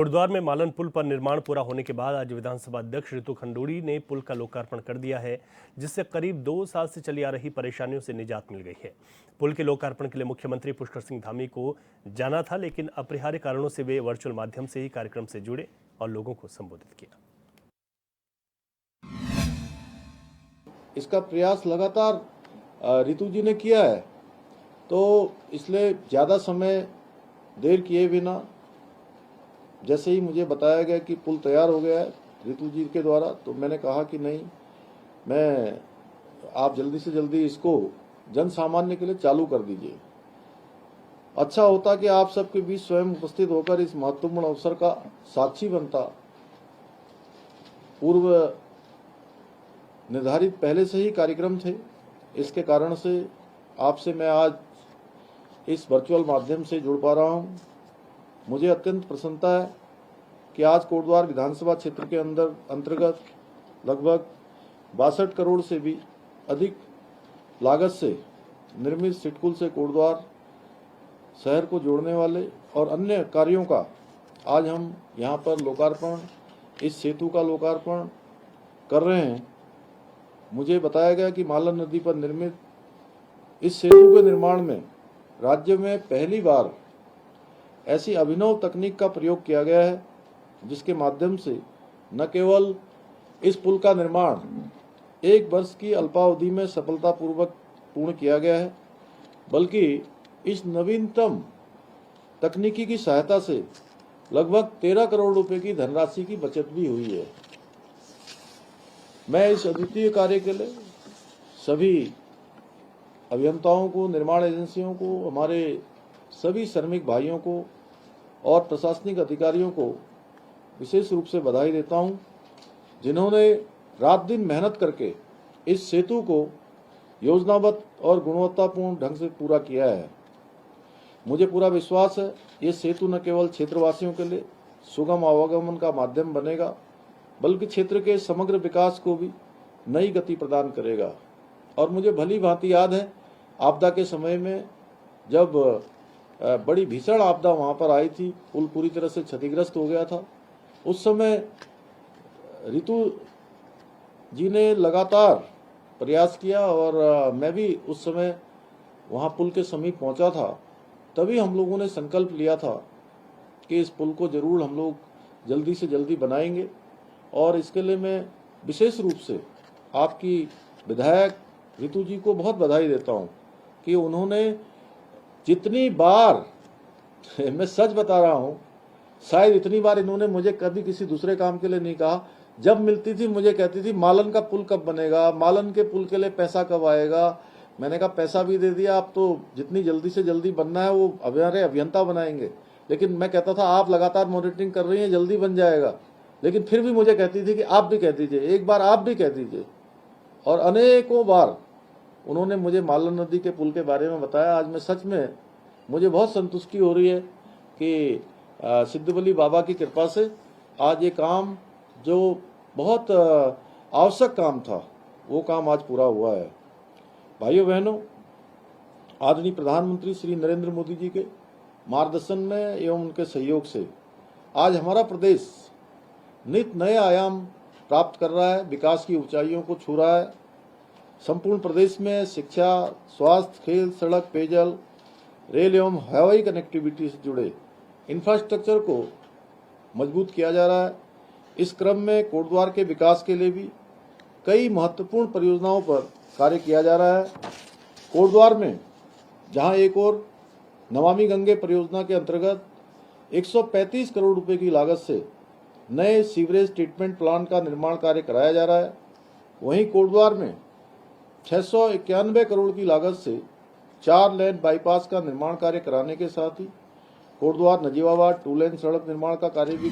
कोटद्वार में मालन पुल पर निर्माण पूरा होने के बाद आज विधानसभा अध्यक्ष रितु खंडूड़ी ने पुल का लोकार्पण कर दिया है, जिससे करीब 2 साल से चली आ रही परेशानियों से निजात मिल गई है। पुल के लोकार्पण के लिए मुख्यमंत्री पुष्कर सिंह धामी को जाना था, लेकिन अपरिहार्य कारणों से वे वर्चुअल माध्यम से ही कार्यक्रम से जुड़े और लोगों को संबोधित किया। इसका प्रयास लगातार रितु जी ने किया है, तो इसलिए ज़्यादा समय देर किए बिना जैसे ही मुझे बताया गया कि पुल तैयार हो गया है रितु जी के द्वारा, तो मैंने कहा कि नहीं, आप जल्दी से जल्दी इसको जन सामान्य के लिए चालू कर दीजिए। अच्छा होता कि आप सबके बीच स्वयं उपस्थित होकर इस महत्वपूर्ण अवसर का साक्षी बनता। पूर्व निर्धारित पहले से ही कार्यक्रम थे, इसके कारण से आपसे मैं आज इस वर्चुअल माध्यम से जुड़ पा रहा हूं। मुझे अत्यंत प्रसन्नता है कि आज कोटद्वार विधानसभा क्षेत्र के अंतर्गत लगभग 62 करोड़ से भी अधिक लागत से निर्मित सिटकुल से कोटद्वार शहर को जोड़ने वाले और अन्य कार्यों का आज हम यहां पर लोकार्पण, इस सेतु का लोकार्पण कर रहे हैं। मुझे बताया गया कि मालन नदी पर निर्मित इस सेतु के निर्माण में राज्य में पहली बार ऐसी अभिनव तकनीक का प्रयोग किया गया है, जिसके माध्यम से न केवल इस पुल का निर्माण 1 वर्ष की अल्पावधि में सफलतापूर्वक पूर्ण किया गया है, बल्कि इस नवीनतम तकनीकी की सहायता से लगभग 13 करोड़ रुपए की धनराशि की बचत भी हुई है। मैं इस अद्वितीय कार्य के लिए सभी अभियंताओं को, निर्माण एजेंसियों को, हमारे सभी श्रमिक भाइयों को और प्रशासनिक अधिकारियों को विशेष रूप से बधाई देता हूं, जिन्होंने रात दिन मेहनत करके इस सेतु को योजनाबद्ध और गुणवत्तापूर्ण ढंग से पूरा किया है। मुझे पूरा विश्वास है ये सेतु न केवल क्षेत्रवासियों के लिए सुगम आवागमन का माध्यम बनेगा, बल्कि क्षेत्र के समग्र विकास को भी नई गति प्रदान करेगा। और मुझे भली भांति याद है आपदा के समय में जब बड़ी भीषण आपदा वहां पर आई थी, पुल पूरी तरह से क्षतिग्रस्त हो गया था। उस समय रितु जी ने लगातार प्रयास किया और मैं भी उस समय वहां पुल के समीप पहुंचा था। तभी हम लोगों ने संकल्प लिया था कि इस पुल को जरूर हम लोग जल्दी से जल्दी बनाएंगे। और इसके लिए मैं विशेष रूप से आपकी विधायक रितु जी को बहुत बधाई देता हूं कि उन्होंने जितनी बार मैं सच बता रहा हूं, शायद इतनी बार इन्होंने मुझे कभी किसी दूसरे काम के लिए नहीं कहा। जब मिलती थी मुझे कहती थी मालन का पुल कब बनेगा, मालन के पुल के लिए पैसा कब आएगा। मैंने कहा पैसा भी दे दिया, आप तो जितनी जल्दी से जल्दी बनना है वो हमारे अभियंता बनाएंगे। लेकिन मैं कहता था आप लगातार मॉनिटरिंग कर रही हैं, जल्दी बन जाएगा। लेकिन फिर भी मुझे कहती थी कि आप भी कह दीजिए, एक बार आप भी कह दीजिए। और अनेकों बार उन्होंने मुझे मालन नदी के पुल के बारे में बताया। आज मैं सच में मुझे बहुत संतुष्टि हो रही है कि सिद्धबली बाबा की कृपा से आज ये काम जो बहुत आवश्यक काम था वो काम आज पूरा हुआ है। भाइयों बहनों, आदरणीय प्रधानमंत्री श्री नरेंद्र मोदी जी के मार्गदर्शन में एवं उनके सहयोग से आज हमारा प्रदेश नित नए आयाम प्राप्त कर रहा है, विकास की ऊंचाइयों को छू रहा है। संपूर्ण प्रदेश में शिक्षा, स्वास्थ्य, खेल, सड़क, पेयजल, रेल एवं हवाई कनेक्टिविटी से जुड़े इंफ्रास्ट्रक्चर को मजबूत किया जा रहा है। इस क्रम में कोटद्वार के विकास के लिए भी कई महत्वपूर्ण परियोजनाओं पर कार्य किया जा रहा है। कोटद्वार में जहां एक और नमामि गंगे परियोजना के अंतर्गत 135 करोड़ रुपए की लागत से नए सीवरेज ट्रीटमेंट प्लांट का निर्माण कार्य कराया जा रहा है, वहीं कोटद्वार में 691 करोड़ की लागत से 4 लेन बाईपास का निर्माण कार्य कराने के साथ ही कोटद्वार नजीबाबाद 2 लेन सड़क निर्माण का कार्य भी